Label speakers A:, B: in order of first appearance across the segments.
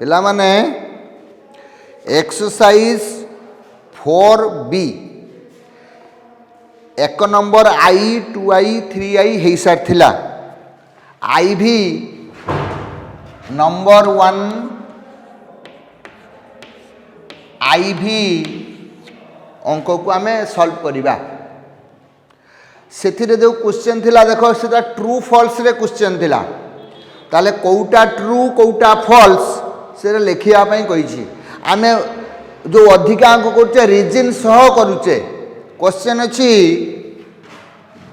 A: पिला माने exercise 4B 1 number I 2I 3I हो सारी आई भी नंबर 1 आई भी अंक को आम सॉल्व करवा से जो क्वेश्चन थिला देखो से ट्रू फॉल्स रे क्वेश्चन थिला ताले कोउटा ट्रू कोउटा फॉल्स से लिखापी कही आम जो अधिका अंक करुचे रीजन सह करुचे क्वेश्चन अच्छी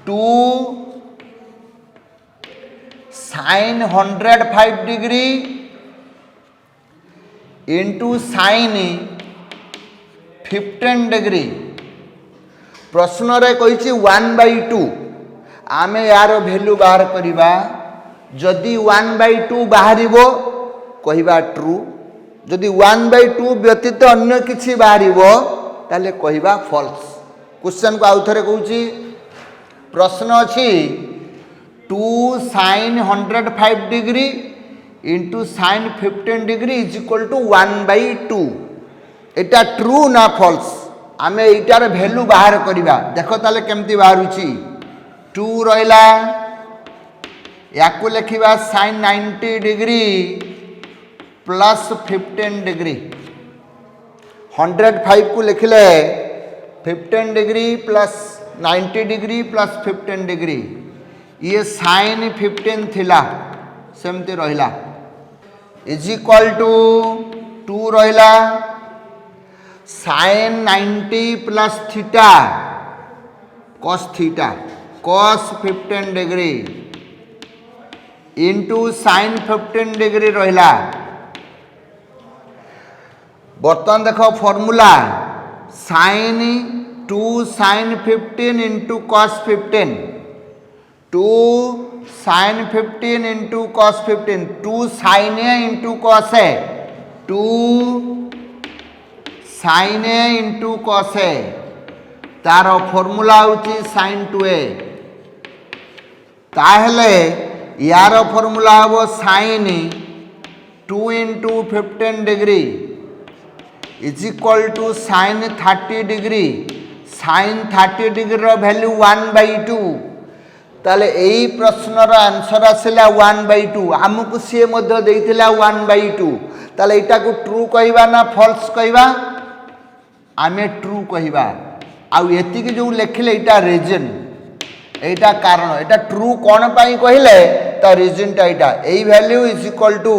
A: 2 sin 105 degree into sin 15 degree प्रश्न रे कही 1/2 आम यार वैल्यू बाहर करवा जदि 1/2 बाहर कहवा ट्रू जदि 1/2 व्यतीत अन्य किछि बाहर ताले कहवा फॉल्स क्वेश्चन को आउ थे कहूँ प्रश्न अच्छी 2 sin 105 degree into sin 15 degree is equal to 1/2 एटा ट्रू ना फॉल्स आम यार वैल्यू बाहर करवा देख ताले केमती बाहर 2 रहा या लिखा sin 90 डिग्री प्लस 15 डिग्री 105 को लिखले 15 degree plus 90 degree plus 15 degree ये sin 15 थिला सेमती रहिला इज इक्वल टू 2 रहिला sin 90 plus theta cos 15 degree into sin 15 degree रहिला बर्तमान देखो formula sin 2 sin 15 into cos 15 2 sin 15 into cos 15 2 sin A into cos A 2 sin A into cos A तार formula होची sin 2A ताहले यार formula हम sin 2 into 15 degree is equal to sin 30 degree sin 30 degree value 1/2 ताले यही प्रश्नर answer आसला 1/2 आमको सी 1/2 ताले एटा को ट्रू कहवा ना फॉल्स कहवा आमे ट्रू कहवा आउ एतिक जो लिखले एटा रीजन एटा कारण एटा ट्रू कौन पाई कहले तो रीजन टा एटा एई वैल्यू इज इक्वल टू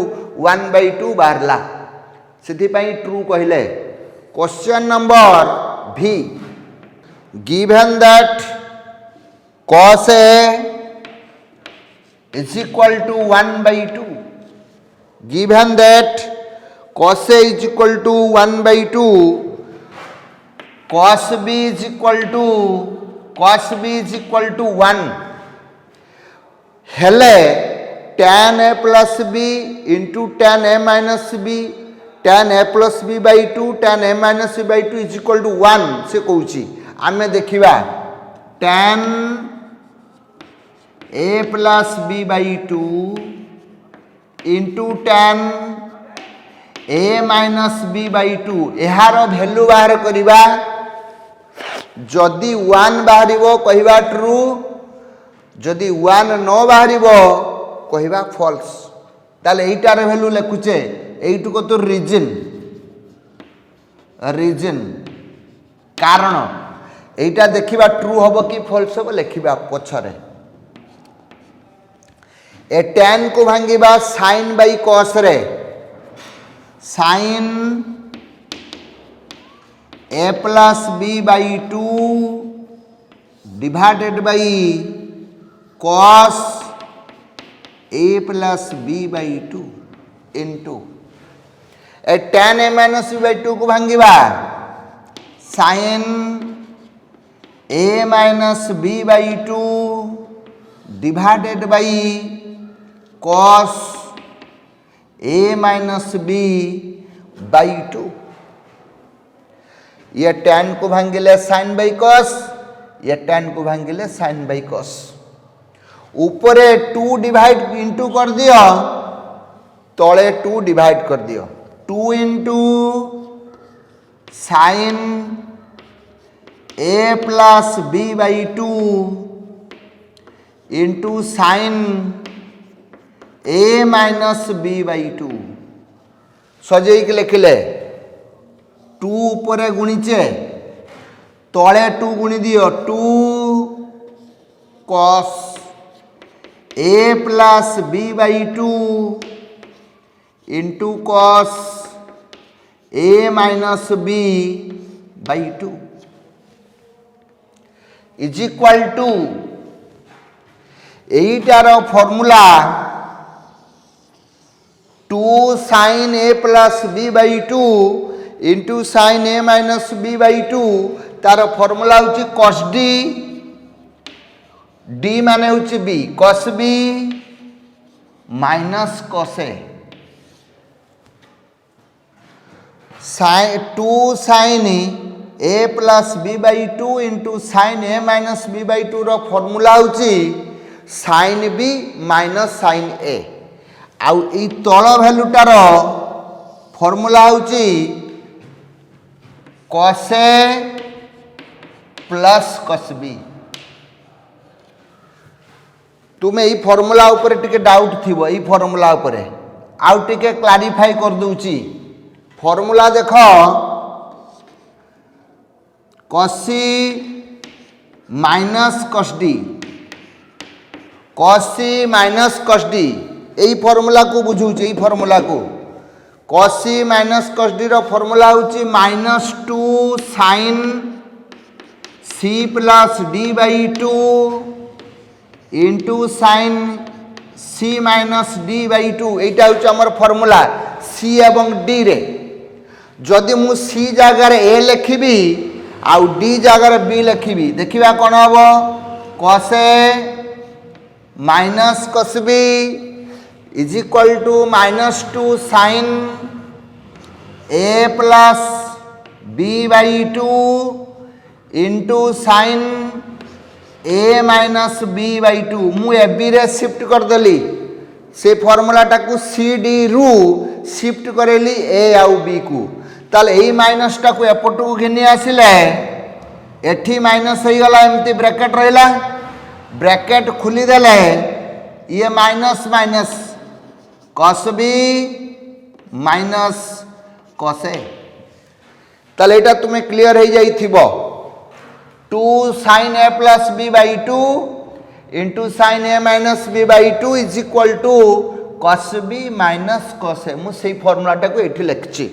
A: 1/2 बाहरला से ट्रू कहले क्वेश्चन नंबर भी given that cos A is equal to 1/2 given that cos A is equal to 1/2 cos B is equal to 1 हेले tan A plus B into tan A minus B tan A plus B by 2 tan A minus B by 2 is equal to 1 से कहूँ आमे देखिबा tan A plus B by 2 into tan A minus B by 2 यार value बाहर करिबा जदि 1 बाहरिबो कहवा true जदि 1 न बाहरिबो कहवा फॉल्स ताले एटार वैल्यू लिखुचे एइटु को तो रीजन कारण एटा देखिबा ट्रू होबो कि फॉल्स होबो लिखिबा पछरे ए tan को भांगिबा sin by cos रे sin A plus B by 2 divided by cos A plus B by 2 into A tan A minus B by 2 को भांगिबा sin A minus B by 2 divided by cos A minus B by 2 ये tan को भांगिले sin by cos ये tan को भांगिले sin by cos ऊपरे 2 divide into कर दियो तले 2 divide कर दियो 2 into sine A plus B by 2 into sine A minus B by 2 सजेक लिखिले 2 ऊपर गुणीचे तले 2 गुणी दियो 2 cos A plus B by 2 into cos A minus B by 2 is equal to एटार formula 2 sine A plus B by 2 into sine A minus B by 2 तार formula हूँ कॉस डी डी माने हूँ B cos B minus cos A 2 sine A plus B by 2 into sine A minus B by 2 रो formula हूँ sine B minus sine A आउ ई तल भैल्यूटार फॉर्मूला हूँ cos A plus cos B तुम्हें ये फॉर्मूला ऊपर टिके डाउट थिबो ये फॉर्मूला ऊपर आउ टिके क्लारिफाई कर दूची फॉर्मूला देख cos C minus cos D cos C minus cos D यही फॉर्मूला को बुझुचे यही फॉर्मूला को कॉसी माइनस कॉस डी रो फॉर्मूला होची minus 2 sine C plus D by 2 into sine C minus D by 2 एटा होची हमर फॉर्मूला सी एवं डी रे जदि मु सी जगार ए लिखिबी आउ डी जगार बी लिखिबी देखिबा कोन हबो cos A minus cos B is equal to minus 2 sine A plus B by 2 into sine A minus B by 2 मु ए बी रे शिफ्ट कर देली से फॉर्मूला टाकू सी डी रु शिफ्ट करेली ए आउ बी को ताल ए माइनस टाकू एपटू घिनी आसिले एठी माइनस हो गला एमती ब्रैकेट रहिला ब्रैकेट खुली देले ये minus minus cos B minus cos A ताले एटा तुम्हें क्लियर हो जाई थिबो 2 sine A plus B by 2 into sine A minus B by 2 is equal to cos B minus cos A मुझे फॉर्मूला टाको एठी लिखछि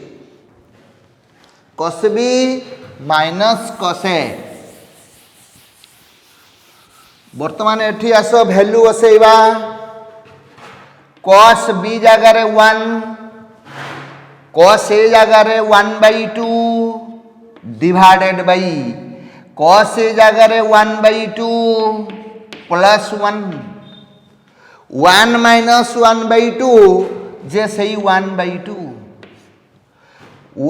A: cos बी माइनस cos ए वर्तमान एठी आसो वैल्यू बसेबा cos बी जगह 1 cos ए जगह 1 बाई 2 डिवाइडेड बाई cos ए जगह 1 बाई 2 प्लस 1 माइनस 1 बाई 2 जे सही 1 बाई 2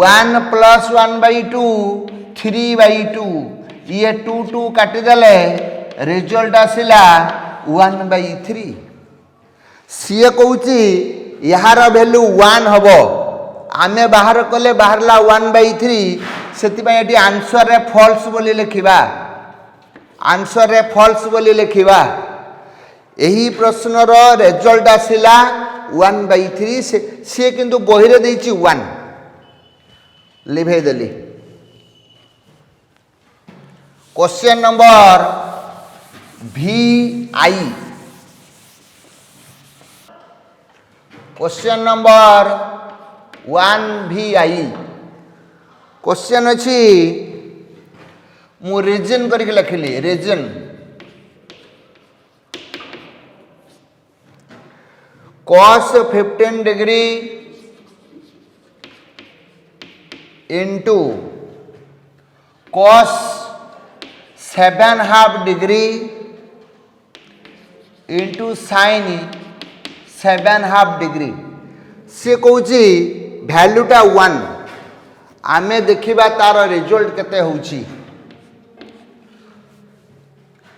A: 1 प्लस 1 बाई 2 3 बाई 2 ये 2 2 काटी देले रिजल्ट आसिला 1 बाई 3 सी कहूची यार वैल्यू 1 हबो आमे बाहर कले बाहरला 1 बाई 3 सेति एटी आंसर रे फॉल्स बोली लिखिबा आंसर रे फॉल्स बोली लिखिबा यही प्रश्न रो रिजल्ट आसिला 1 बाई 3 से किंतु बही रे देछि 1 लिभे देली question number VI question number 1 VI question अच्छी मु रीजन करके लिखिली reason cos 15 degree into cos 7.5 degree into sine 7.5 degree से कौची भैल्यूटा 1 आमे देखिबा तार रिजल्ट केते होउची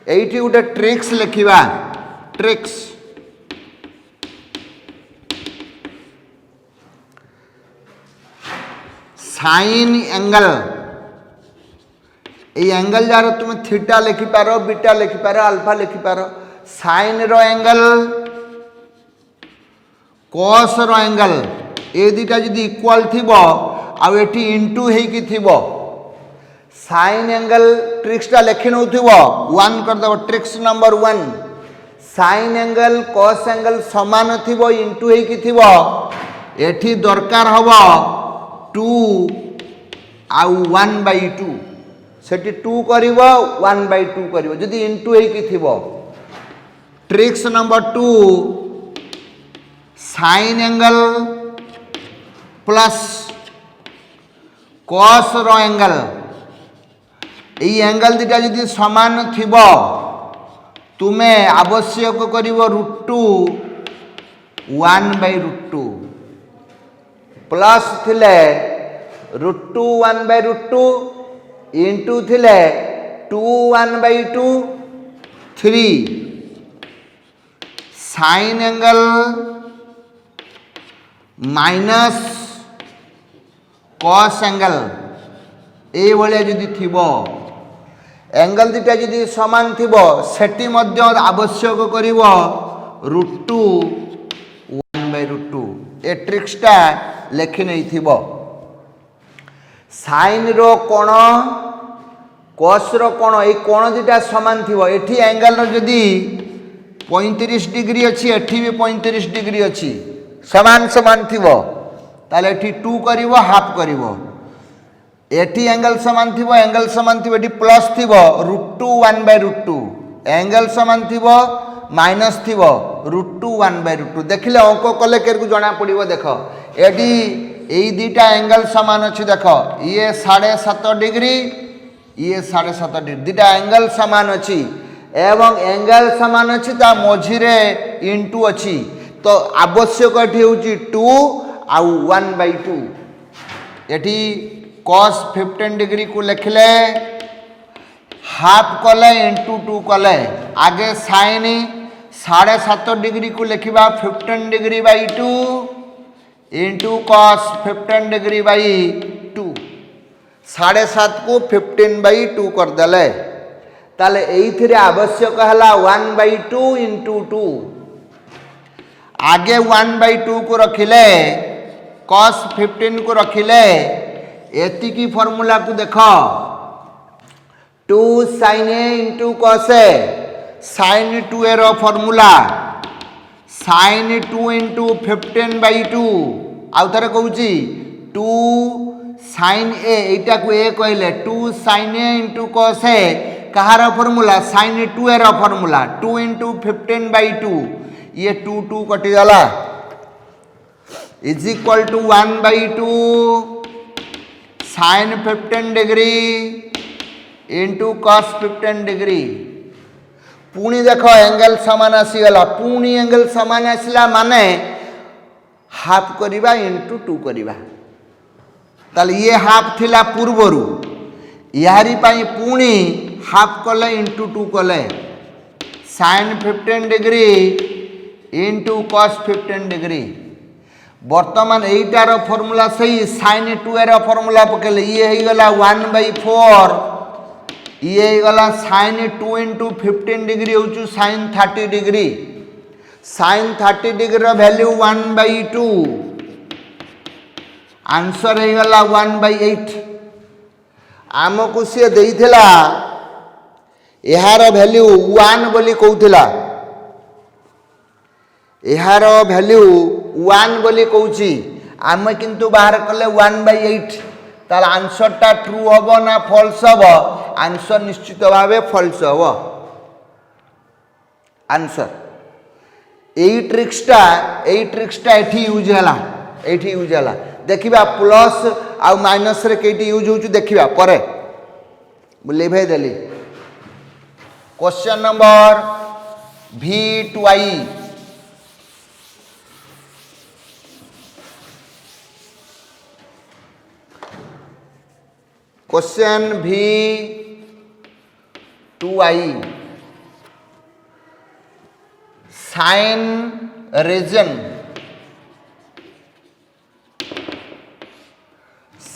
A: एठी उटे ट्रिक्स लिखिबा ट्रिक्स साइन एंगल এই एंगल जार तुम थीटा लिखिपार बीटा लिखिपार अल्फा लिखिपार साइन रो एंगल कॉस रो एंगल ए दुटा जदि इक्वल थिबो आ एठी इंटू हेकी थिबो साइन एंगल ट्रिक्सटा लिखि नउथिबो 1 कर देबो tricks number 1 sign angle cos angle समान थिबो इंटू हेकी थिबो एठी दरकार हबो 2 आ 1/2 सेठी 2 करिवो 1/2 करिवो जदि इंटू हेकी थिबो tricks number 2 sine angle plus cos रो एंगल এই एंगल दुटा जदि समान थिबो तुमे आवश्यक करिवो √2 1/2 प्लस थिले √2 1/2 इंटू थिले 2 1/2 3 sign angle minus cos angle A भले जदि थिबो एंगल दुटा जदि समान थिबो सेटी मध्य आवश्यक करिवो √2 1/2 ए ट्रिक्सटा लेखि नै थिबो साइन रो कोण कॉस रो कोण ए कोण दुटा समान थिबो एठी एंगल रो जदि 35 डिग्री अच्छी एठी भी 35 डिग्री अच्छी समान समान थिबो ताले एठी 2 करिवो हाफ करिवो एठी एंगल समान थिबो एठी प्लस थिबो √2 1/2 एंगल समान थिबो माइनस थिबो √2 1/2 देखिले अंक कले केरकु जणा पड़िबो देखो एठी एई दुटा एंगल समान अच्छी देख ये 7.5 डिग्री ये 7.5 डिग्री दुटा एंगल समान अच्छी एवं एंगल समान अच्छी ता मझिरे इंटू अच्छी तो आवश्यक एठी होची 2 आउ 1/2 एठी cos 15 डिग्री को लिखले हाफ कले इंटू 2 कले आगे साइन 7.5 डिग्री को लिखिबा 15 degree by 2 into cos 15 degree by 2 7.5 को 15/2 कर देले ताले एइथिरे आवश्यक हला 1/2 इंटू 2 आगे 1/2 को रखिले कॉस 15 को रखिले एति की फार्मूला को देखो 2 sin a into cos a sin 2a रो फार्मूला sin 2 इंटू 15/2 आउ थरे कहूची 2 sin a एटा को a कहले 2 sin a into cos a कहार फार्मूला sin 2a रो फार्मूला 2 इंटू 15/2 ये 2 2 कटि गला is equal to 1/2 sin 15 degree into cos 15 degree पुणी देख एंगल सामान आसीगला पुणी एंगल सामान आसला माने हाफ करिबा इंटू 2 करिबा ताले ये हाफ थिला पूर्वरु यारी पाई पुणी हाफ कले इंटू 2 कले sin 15 degree into cos 15 degree वर्तमान एइटार फार्मूला सही sin 2 रो फार्मूला पकेले ये हे गला 1/4 ये गला sin 2 इंटू 15 डिग्री होचु sin 30 degree sin 30 degree value 1/2 answer हे गला 1/8 आमको सी देइथिला एहार वैल्यू 1 बोली कहउथिला एहार वैल्यू 1 बोली कहउची आमे किंतु बाहर कले 1/8 तार आंसर टा ट्रू हबो ना फॉल्स हबो आंसर निश्चित भावे फॉल्स हबो आंसर एई ट्रिक्सटा एठी यूज हला देखिबा प्लस आ माइनस रे केटी यूज होचु देखिबा परे बुले भाई देली question number V2I question V2I sine reason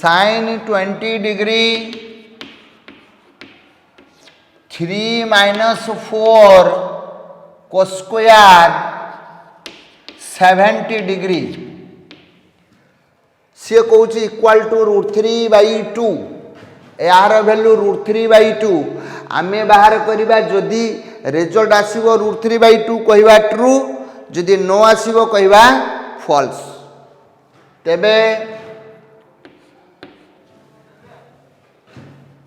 A: sine 20 degree 3 minus 4 cos square 70 degree सी कौच इक्वाल टू √3/2 यार वैल्यू √3/2 आम बाहर करवा जदि रिजल्ट आसो √3/2 कहवा ट्रू जदि नो आसो कहवा फॉल्स तेबे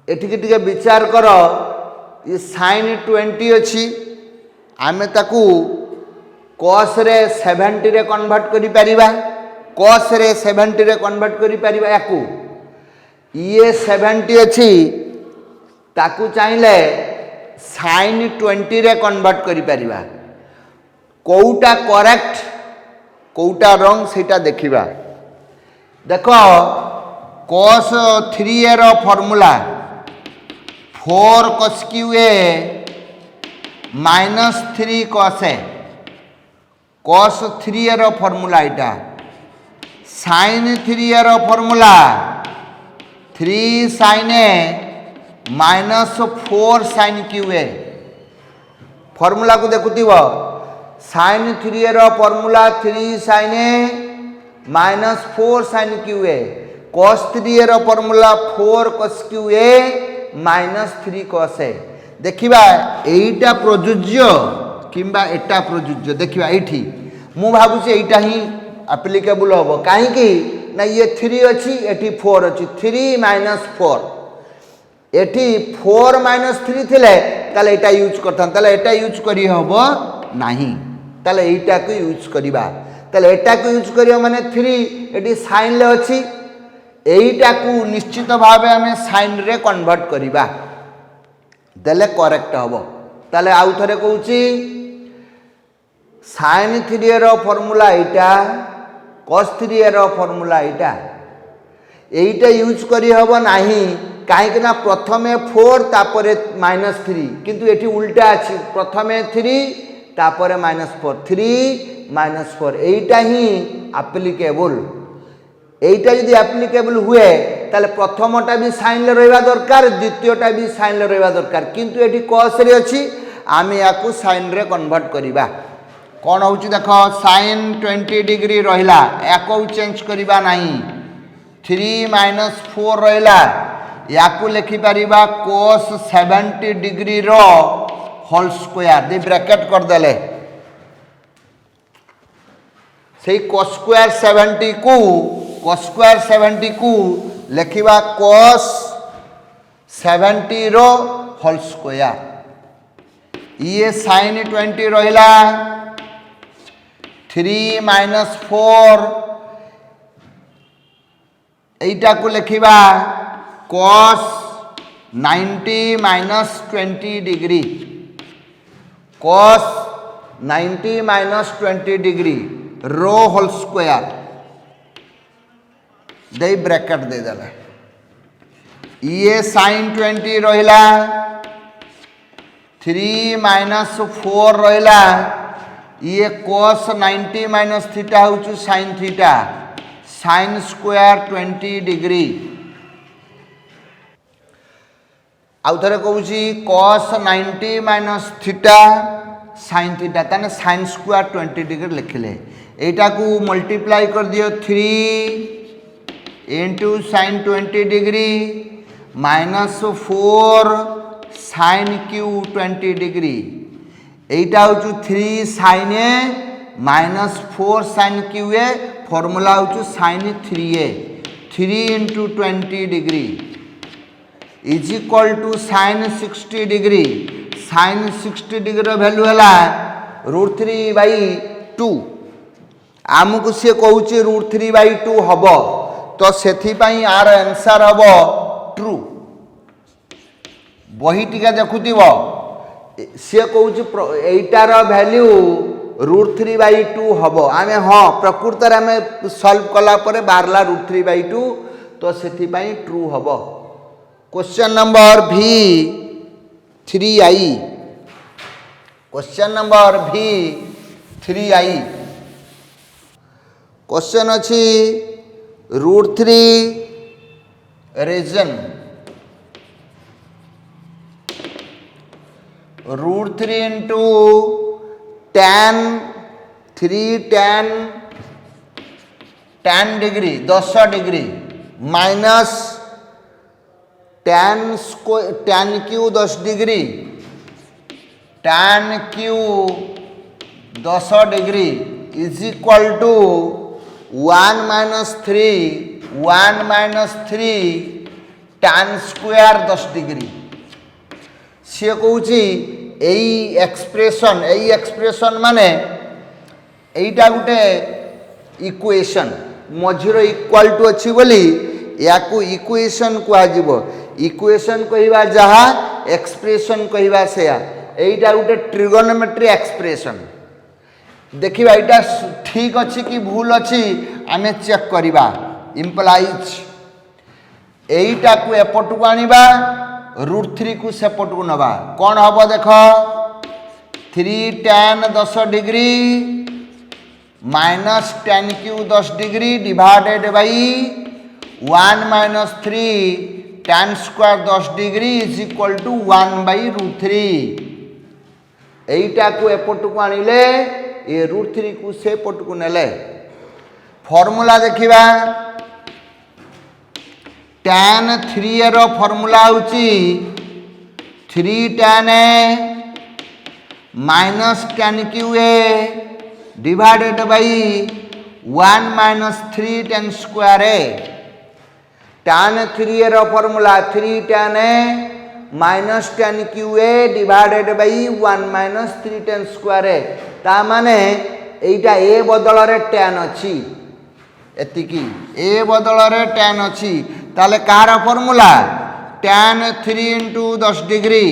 A: एठिक टिके विचार कर ये साइन 20 अच्छी आम ताकू कॉस रे 70 रे कन्वर्ट करि परिबा कॉस रे 70 रे कन्वर्ट करि परिबा याकू ये 70 अच्छी ताकू चाहिले साइन 20 रे कन्वर्ट करि परिबा कोउटा करेक्ट कोउटा रॉन्ग सेटा देखिबा देखो cos 3a रो formula 4 cos qa minus 3 cos a cos 3a रो फार्मूला इटा sin 3a रो formula 3 sin a minus 4 sin qa formula को देखुथिबो sin 3a रो formula 3 sin a minus 4 sin qa cos 3a रो formula 4 cos qa minus 3 cos a देखिबा एटा प्रयोज्य किंबा एटा प्रयोज्य देखिबा एठी मु भाबुची एटा ही एप्लीकेबल होबो काहे कि ना ये 3 अछि एठी 4 अछि 3 माइनस 4 एठी 4 माइनस 3 थिले ताले एटा यूज करथन ताले एटा यूज करी होबो नाही ताले एटा को यूज करिबा ताले एटा को यूज करियो माने 3 एठी साइन ले अछि एटा को निश्चित भावे हमें साइन रे कन्वर्ट करिबा देले करेक्ट हबो ताले आउ थरे कहूची sin 3a रो फार्मूला एटा cos 3a रो फार्मूला एटा यूज करी हबो नाही काहे कि ना प्रथमे 4 तापरे -3 किंतु एठी उल्टा अछि प्रथमे 3 तापरे -4 3 -4 एटा ही एप्लीकेबल एटा यदि एप्लीकेबल हुए ताले प्रथमटा भी साइन ले रहबा दरकार द्वितीयटा भी साइन ले रहबा दरकार किंतु एठी cos रे अछि आमे याकू साइन रे कन्वर्ट करिबा कोन होउची देखो साइन 20 डिग्री रहिला याकू चेंज करिबा नाही 3 - 4 रहिला याकू लिखि परिबा cos 70 डिग्री रो होल स्क्वायर दे ब्रैकेट कर देले सेही cos स्क्वायर 70 को लिखिबा cos 70 रो होल स्क्वायर ये sin 20 रहिला 3 - 4 एटा को लिखिबा cos 90 - 20 डिग्री cos 90 - 20 डिग्री रो होल स्क्वायर दे ब्रैकेट दे देला ये sin 20 रहिला 3 - 4 रहिला ये cos 90 - थीटा होउछु sin theta sin square 20 degree आउ थरे कहूची cos 90 - थीटा sin थीटा ताने sin स्क्वायर 20 डिग्री लिखले एटा को मल्टीप्लाई कर दियो 3 into sin 20 degree -4 sin q 20 degree एटा होचु 3 sin a -4 sin q a formula होचु sin 3a 3 into 20 degree is equal to sin 60 degree sin 60 degree रो वैल्यू हला √3/2 आमको से कहूची √3/2 हबो तो सेथि पई आर आंसर हबो ट्रू बही टिका देखुथिबो से कहूची एटार वैल्यू √3/2 हबो आमे हां प्रकृत रे आमे सॉल्व कला परे बारला √3/2 तो सेथि पई ट्रू हबो question number V3I question number V3I question अछि √3 reason √3 into tan 10 degree 10 degree minus tan cube 10 degree tan cube 10 degree is equal to 1 minus 3 tan square 10 degree सी कौच एक्सप्रेशन माने एटा गोटे इक्वेशन मझीर इक्वल टू अच्छी बोली या इक्वेशन कहजिवो इक्वेशन कहवा जहाँ एक्सप्रेशन कहवा से एटा गोटे ट्रिगोनोमेट्री एक्सप्रेशन देखिबा एटा ठीक अच्छी कि भूल अच्छी आमे चेक करवा इम्प्लाइज एटा को एपट को आनिबा √3 को सेपट को नवा कौन हम देख 3 tan 10 degree minus tan cube 10 degree divided by 1 minus 3 tan square 10 degree is equal to 1/√3 एटा को एपट को आनिले ये √3 को से पट को नेले फॉर्मूला देखिबा tan 3 रो फॉर्मूला होची 3 tan a minus tan cube a divided by 1 minus 3 tan square a tan 3 रो formula 3 tan a minus tan cube a divided by 1 minus 3 tan square a ता माने एटा a बदल रे tan अछि एतिकी a बदल रे tan अछि ताले कार formula tan 3 into 10 degree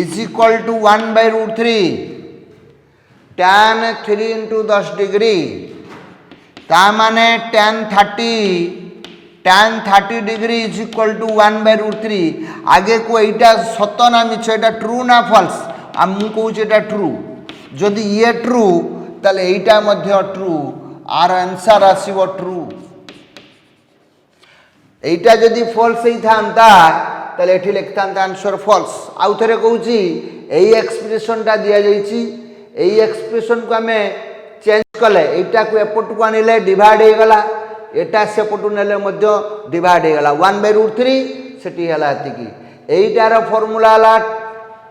A: is equal to 1/√3 tan 3 into 10 degree ता माने tan 30 degree is equal to 1/√3 आगे को एटा सत ना मिछ एटा ट्रू ना फॉल्स आ मु कहू एटा ट्रू जदि ये ट्रू ताले एटा मध्य ट्रू आर आंसर आसीबो ट्रू एटा जदि फॉल्स ही थांता ताले एठी लिखतांता आंसर फॉल्स आउ थरे कहूची एई एक्सप्रेशन टा दिया जाईची एई एक्सप्रेशन को हमें चेंज कले एटा को एपट को आनिले डिवाइड हे गला एटा सेपट नेले मध्य डिवाइड हे गला 1/√3 सेठी हला एतिकी एटार फॉर्मूला हला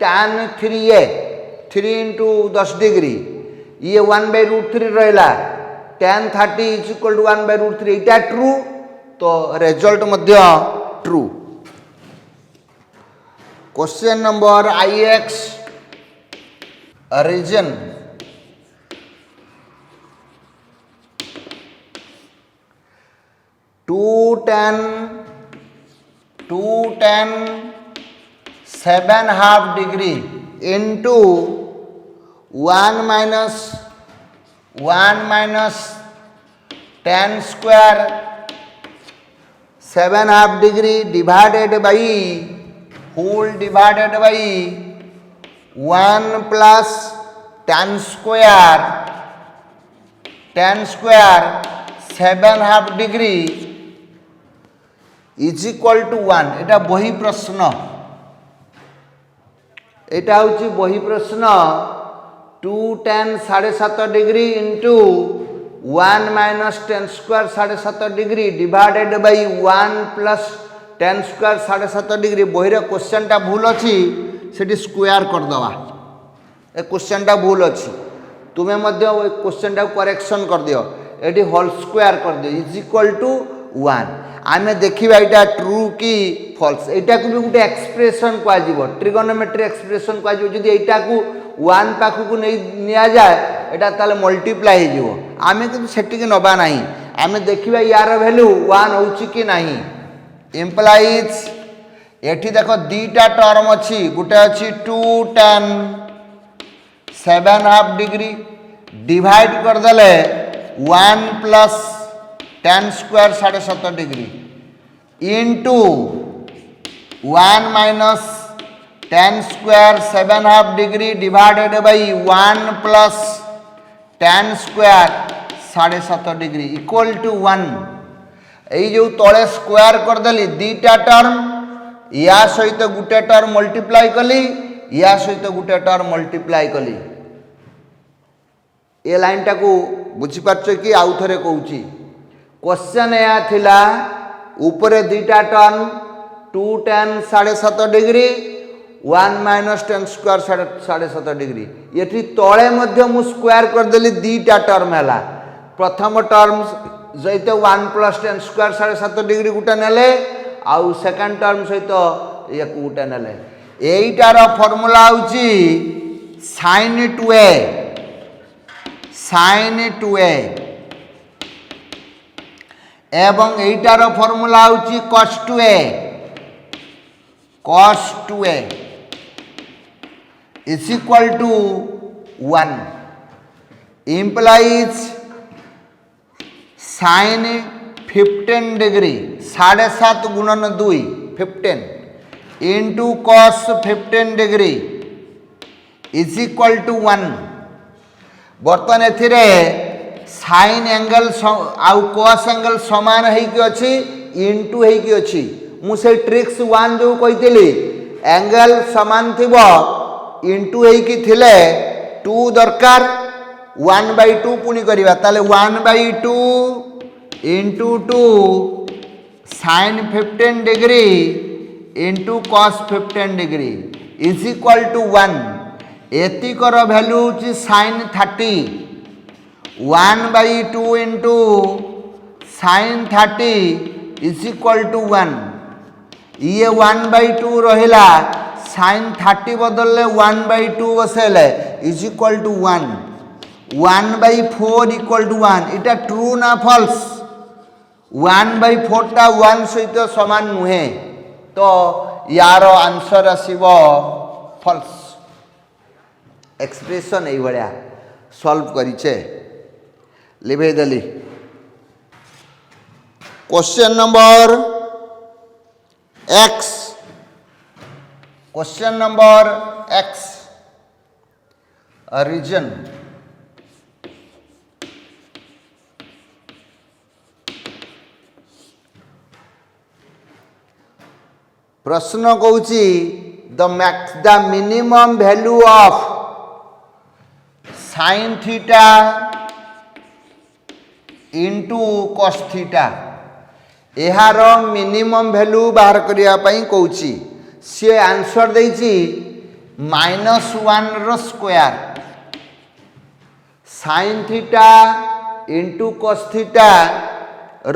A: tan 3a 3 इंटू 10 डिग्री ये 1/√3 रहला tan 30 इज इक्वल टू 1/√3 एटा ट्रू तो रिजल्ट मध्य ट्रू क्वेश्चन नंबर IX रीजन टू tan 7.5 degree into 1 minus tan square 7.5 degree divided by whole divided by 1 plus tan square 7.5 degree is equal to 1 एटा बही प्रश्न एटा होची बही प्रश्न 2 tan 7.5 degree into 1 minus tan square 7.5 degree divided by 1 plus tan square 7.5 degree बहिरे question टा भूल अछि सेठी स्क्वायर कर दवा ए क्वेश्चन टा भूल अछि तुमे मध्य ओ क्वेश्चन टा करेक्शन कर दियो एठी होल स्क्वायर कर दियो इज इक्वल टू 1 आमे देखिबा एटा ट्रू की फॉल्स एटा को भी गुटे एक्सप्रेशन को आजिवो ट्रिगोनोमेट्री एक्सप्रेशन को आजिवो जदी एटा को 1 पाखु को नै निया जाय एटा ताले मल्टीप्लाई हे जिवो आमे किंतु सेठी के नबा नाही आमे देखिबा यार वैल्यू 1 होची कि नाही इम्प्लाइज एठी देखो दीटा टर्म अछि गुटे अछि 2 tan 7.5 डिग्री डिवाइड कर देले 1 plus tan square 7.5 degree into 1 minus tan square 7.5 degree divided by 1 plus tan square 7.5 degree equal to 1 यही जो तले स्क्वायर करदेली दीटा टर्म या सहित गुटे टर्म मल्टीप्लाई कली या सहित गुटे टर्म मल्टीप्लाई कली ए लाइन टाकू बुझीपारछ कि आउ थरे कहूची क्वेश्चन या थिला ऊपर दीटा term 2 tan 7.5 degree 1 minus tan square 7.5 degree ये तले मध्य मु स्क्वायर करदेली दीटा टर्म है प्रथम टर्म सहित 1 प्लस tan स्क्वायर 7.5 डिग्री गुटे नेले आउ सेकंड टर्म सहित ये गुटे नेले एइटार फॉर्मूला होची sin 2a एवं एइटार फॉर्मूला होची cos 2a is equal to 1 implies sin 15 degree 7.5 गुणन 2 15 into cos 15 degree is equal to 1 बर्तमान एथिरे साइन एंगल आउ cos एंगल समान हेकी अछि इंटू हेकी अछि मु से ट्रिक्स 1 जो कहितली एंगल समान थिबो इंटू हेकी थिले 2 दरकार 1/2 पुनी करिवा ताले 1/2 into 2 sin 15 degree into cos 15 degree is equal to 1 एतिकर वैल्यू होची sin 30 1/2 into sin 30 is equal to 1 ये 1/2 रहिला sin 30 बदलले 1/2 बसेले is equal to 1 1/4 equal to 1 इटा ट्रू ना फॉल्स 1/4 टा 1 सहित समान नुहे तो यार आंसर आसीबो फॉल्स एक्सप्रेशन एई भलिया सॉल्व करिछे लिभे देली question number x question number x reason प्रश्न कहूची the minimum value of sin theta into cos theta यार मिनिमम वैल्यू बाहर करिया पई कहूची से आंसर देइची -1 रो square sin theta into cos theta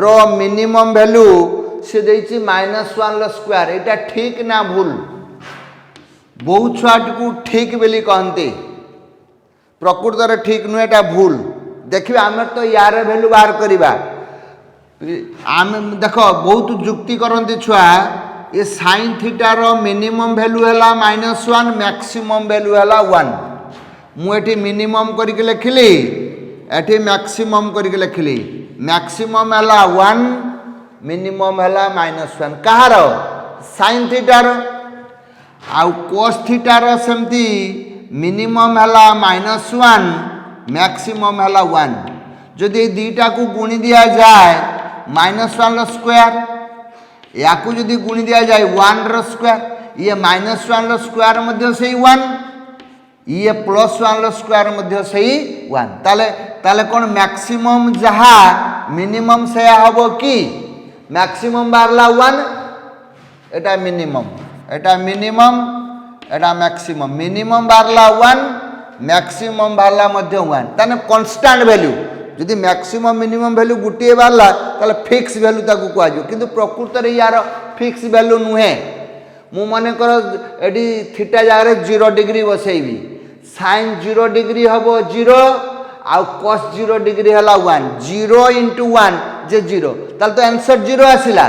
A: रो मिनिमम वैल्यू से देइची -1 रो स्क्वायर एटा ठीक ना भूल बहुत छुआट को ठीक बोली कहते प्रकृत रे ठीक नुह एटा भूल देखिए आम तो यार वैल्यू बाहर करवा आम देख बहुत जुक्ति करते छुआ ये sin थीटा रो मिनिमम वैल्यू है -1 मैक्सिमम वैल्यू है 1 मुझे मिनिमम करके लिखिली एटी मैक्सिमम करके लिखिली मैक्सिमम है 1 मिनिमम है -1 कहार sin थीटा रो आउ cos थीटा रो सेमती मिनिमम है -1 मैक्सिमम है 1 जदि दीटा को गुणी दिया जाए -1 रो स्क्वायर या को जदि गुणी दिया जाए 1 रो स्क्वायर ये -1 रो स्क्वायर मध्य सही 1 ये +1 रो स्क्वायर मध्य सही 1 ताले ताले कोन मैक्सिमम जहा मिनिमम से हबो कि मैक्सिमम बारला 1 एटा मिनिमम एटा मैक्सिमम मिनिमम बारला 1 मैक्सिमम बारला मध्य 1 ताने कांस्टेंट वैल्यू यदि मैक्सिमम मिनिमम वैल्यू गुटिए बारला ताले फिक्स वैल्यू ताकू कहजो किंतु प्रकृत रे यार फिक्स वैल्यू नुहे मु माने कर एडी थीटा जारे 0 डिग्री बसैबी sin 0 डिग्री हबो 0 आ cos 0 डिग्री हला 1 0 * 1 जे 0 ताल तो आंसर 0 आसिला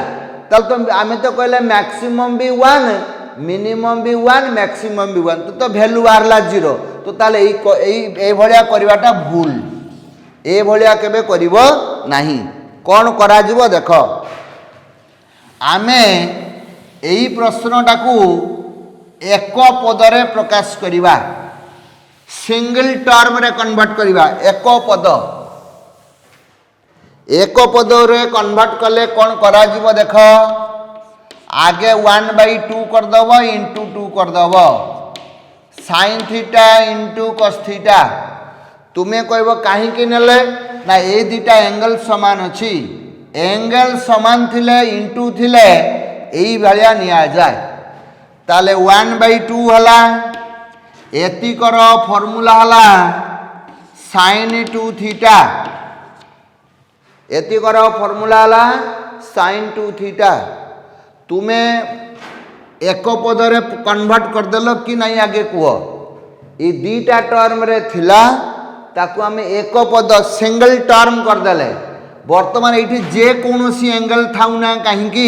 A: ताल तो आमे तो कहले मैक्सिमम भी 1 मिनिमम भी 1 मैक्सिमम भी 1 तो वैल्यू बारला 0 तो ताले ए भलिया करवाटा भूल ए भलिया केबे करिवो नाही कोन करा जिवो देखो आमे एई प्रश्नटा को एक पदरे प्रकाश करिवा सिंगल टर्म रे कन्वर्ट करिवा एक पद एक पद रे कन्वर्ट कले कौन करा जीवो देख आगे 1/2 करदब इंटू 2 करदब sine theta into cos theta तुम्हें कहब कहीं नेले ना ये दुटा एंगल समान अच्छी एंगल समान थिले इंटू थिले यही भाया निया जाए ताले 1/2 हला एतिकर फॉर्मूला हला साइन 2 थीटा एतिकर फॉर्मूला हला साइन 2 थीटा तुम्हें एक पदरे कन्वर्ट करदेल कि नहीं आगे कह ये दुटा टर्म रे थिला ताकू आम एक पद सिंगल टर्म करदेले बर्तमान ये जे कौन सी एंगल थाउ ना कहीं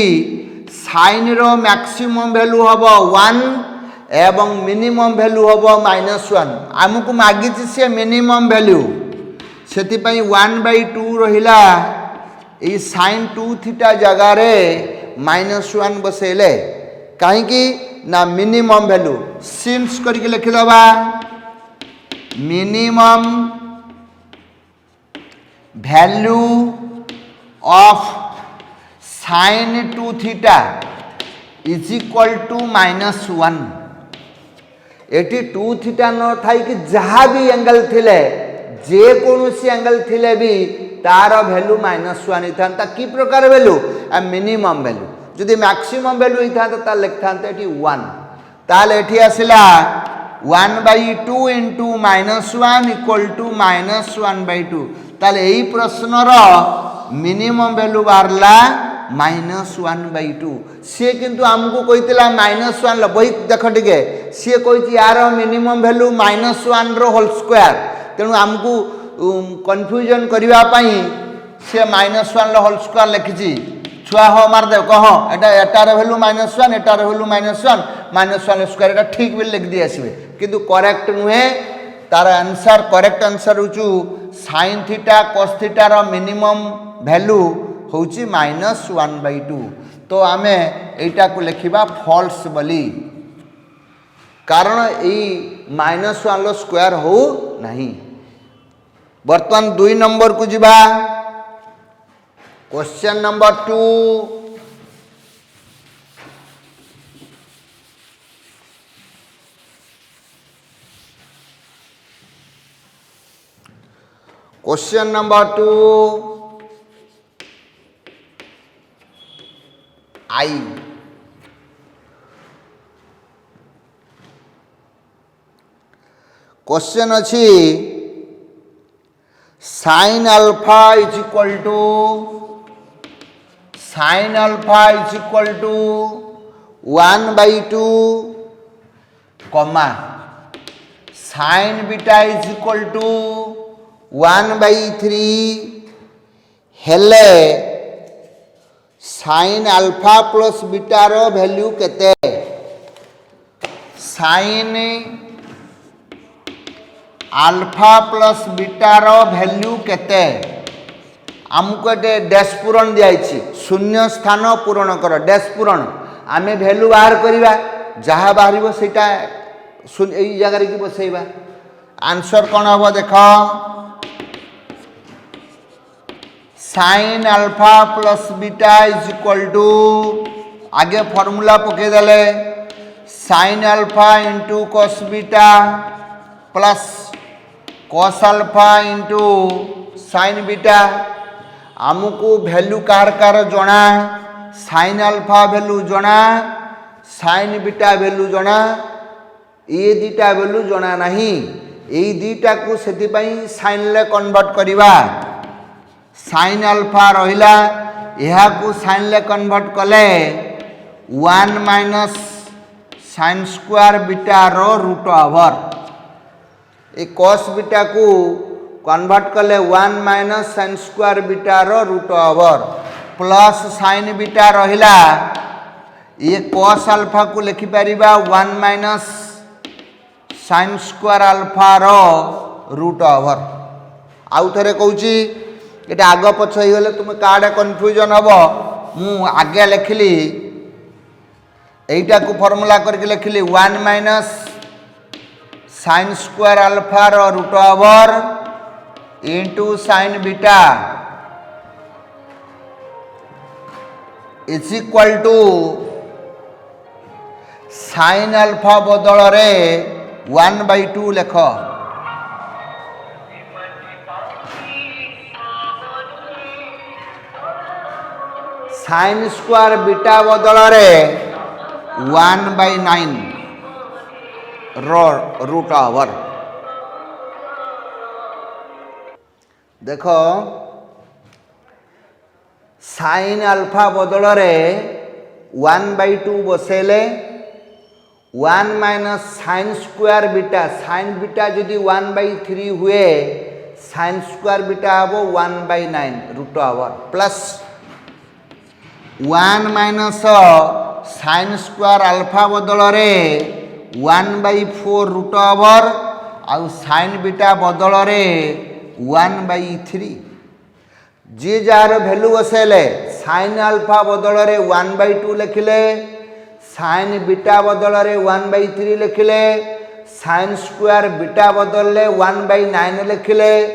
A: साइन रो मैक्सिमम वैल्यू हम 1 एवं मिनिमम वैल्यू हम -1 आमको मागी सी मिनिमम वैल्यू से 1/2 रहिला ये साइन 2 थीटा जगार -1 बसैले कहीं ना मिनिमम वैल्यू सिम्स करके लिखिदबा minimum value of sine 2 theta is equal to -1 एटी 2 थीटा न थाई कि जहाँ भी एंगल थिले जे कौन एंगल थिले भी तार वैल्यू -1 था कि प्रकार वैल्यू मिनिमम वैल्यू जदि मैक्सिमम वैल्यू होता लिखता 1 ताल एठी आसिला 1/2 इंटू -1 इक्वल टू -1/2 ताल यही प्रश्नर मिनिमम वैल्यू बाहरला -1/2 सी किंतु आमको कहीला -1 बही देख टे सी कही यार मिनिमम वैल्यू -1 रो होल स्क्वायर तेणु आमको कन्फ्यूजन करने सी -1 होल स्क्वायर लिखी छुआ हो मारदेव कह एटार भैल्यू -1 एटार भैल्यू -1 स्क्वायर एटा ठीक भी लिख दी आसवे किंतु करेक्ट नुहे तार आंसर करेक्ट आंसर हो साइन थीटा कस थीटार मिनिमम वैल्यू हूँ -1/2 तो आम एटा को लिखा फॉल्स बोली कारण यही -1 स्क्वायर हो नहीं। बर्तमान 2 नंबर को जीवा question number 2 question number 2 I question अच्छी sine alpha is equal to sine alpha is equal to 1/2 comma sine beta is equal to 1/3 हेले साइन अल्फा प्लस बीटा रो वैल्यू केते साइन अल्फा प्लस बीटा रो value केते आमको ये dash पूरण दिखाई शून्य स्थान पूरण कर डैश पूरण आम वैल्यू बाहर करवा जहाँ बाहर से जगार की बसैबा आंसर कौन हम देख sine alpha plus beta is equal to आगे फॉर्मूला पकईदे sine alpha into cos beta plus cos alpha into sine beta आमको वैल्यू कार जना साइन अल्फा वैल्यू जना साइन बीटा वैल्यू जना ये दुटा वैल्यू जना नहीं यही दुटा को से साइन ले कन्वर्ट करवा साइन अल्फा रहिला यह को साइन ले कन्वर्ट कले 1 माइनस साइन स्क्वायर बीटा रो रूट ओवर ए कॉस बीटा को कन्वर्ट कले 1 माइनस साइन स्क्वायर बीटा रो root over plus sine beta रहिला ये कॉस अल्फा को लिखि परिबा 1 माइनस साइन स्क्वायर अल्फा रो रूट ओवर आउ थरे कहूची एटा आग पछ हो गले तुम काडे कन्फ्यूजन हबो मु आगे लिखली एटा को फार्मूला करके लिखली 1 माइनस साइन स्क्वायर अल्फा रो root over into sine beta is equal to sine alpha बदल रे 1/2 लेख। साइन स्क्वायर बीटा बदल रे 1/9 रूट ओवर। देखो साइन अल्फा बदल रे 1/2 बसेले 1 minus sine square beta, sine beta जदि 1/3 हुए साइन स्क्वायर बीटा हम 1/9 root over plus 1 minus sine square alpha बदल रे 1/4 रूट ओवर आउ साइन बीटा बदल रे 1/3। जी जार भैल्यू बसेले साइन अल्फा बदल रे 1/2 लिखिले, साइन बीटा बदल रे 1/3 लिखिले, साइन स्क्वायर बीटा बदल ले 1/9 लिखिले,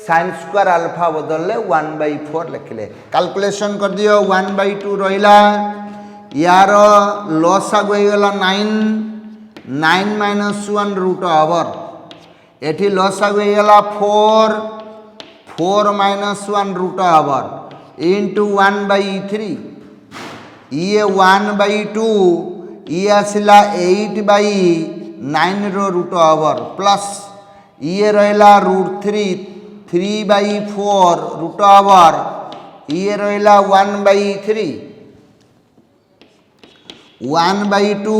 A: साइन स्क्वायर अल्फा बदल ले 1/4 लिखिले। कैलकुलेशन कर दियो 1/2 रहिला, यार लॉस आगु हो गला 9 माइनस 1 रूट ओवर, एठी लॉस आगु हो गला 4 माइनस 1 रूट ओवर इंटू 1/3, ये 1/2 ये आसला 8/9 रो रूट ओवर प्लस ये रहिला √3 रूट ओवर, ये रहिला 1/3 1/2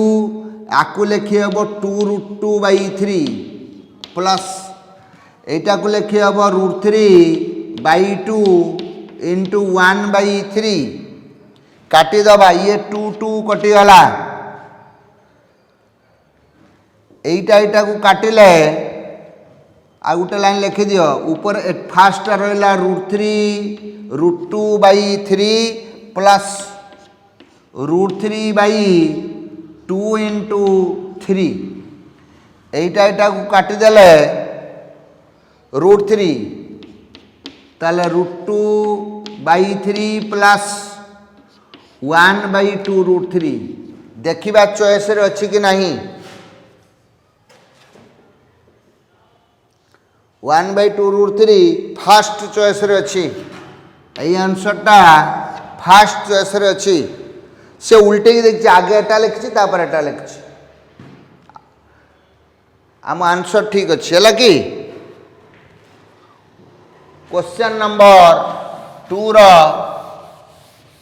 A: आकु लिखि हम 2√2/3 प्लस एटा को लिखि हम √3/2 इंटू 1/3 काटी दबा, ये 2 कटि गला, एटा को काटिले आ गोटे लाइन लिखि दियो ऊपर फास्ट रहिला √2/3 प्लस √3/2 इंटू 3, एटा को काटिदेले √3 ताले √2/3 प्लस 1/2 √3 देखिबा चॉइस रे अछि कि नहीं। 1/2 √3 फास्ट चॉइस रे अछि, एई आंसर टा फास्ट चॉइस रे अछि। से उल्टे ही देखि आगे एटा लिखछि तापर एटा लिखछि, आम आंसर ठीक अछि हला कि। क्वेश्चन नंबर 2 रो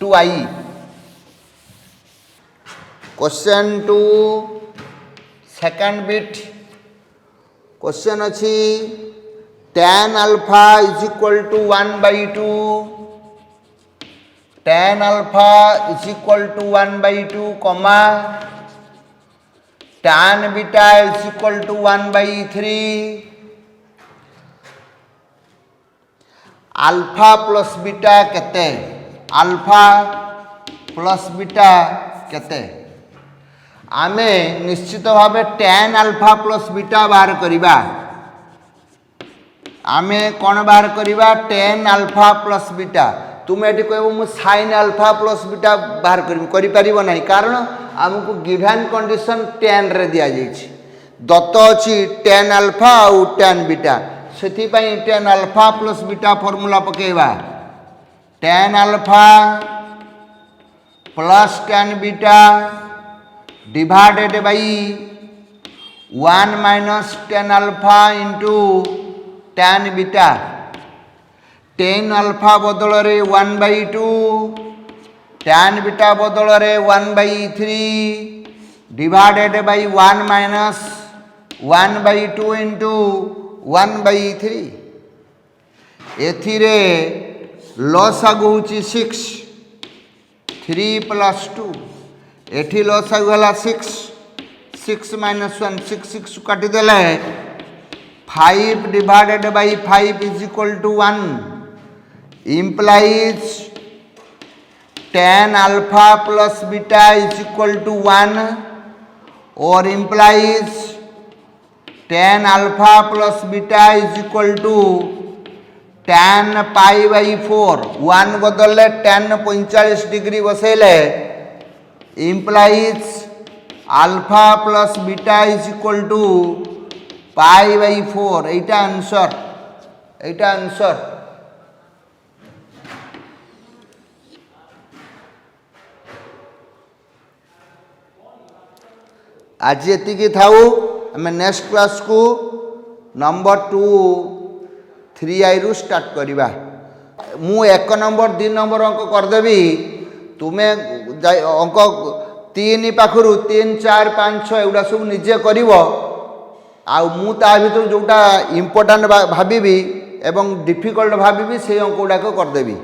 A: 2i, question 2 second bit question अछि tan alpha is equal to 1/2, tan alpha is equal to 1/2 comma tan beta is equal to 1/3, alpha plus beta केते, अल्फा प्लस बीटा केते, आमे निश्चित भावे tan अल्फा प्लस बीटा बाहर करिबा। आमे कौन बाहर करिबा tan अल्फा प्लस बीटा। तुम एटी कहबो मु sin अल्फा प्लस बीटा बाहर करि परिबो नहीं, कारण हमको गिवन कंडीशन tan रे दिया जाइछि, दत्त अछि tan अल्फा और tan बीटा, सेति पई tan alpha plus beta formula पकेबा tan alpha plus tan beta divided by 1 minus tan alpha into tan beta. tan alpha बदल रे 1/2, tan बीटा बदल रे 1/3 डिवाइडेड बाई 1 माइनस 1/2 इंटू 1/3। एथिरे लॉस आगु होची 6, 3 प्लस 2, एठी लॉस आगु हला 6 माइनस 1 6 काटी देले 5 divided by 5 is equal to 1 implies tan alpha plus beta is equal to 1 और implies tan alpha plus beta is equal to tan π/4 1 बदल tan 45 डिग्री बसैले implies alpha plus beta is equal to π/4 এইটা answer आज ये थाऊ आम next class को number 2 3i रु start करवा मु 1 नंबर 2 नंबर अंक करदेवी तुम्हें अंक 3 पाखु 3 4 5 6 एगुड़ा सब निजे कर भर जोटा इम्पोर्टाट भावी एवं डिफिकल्ट भावी से अंक गुड़ाक करदेवी।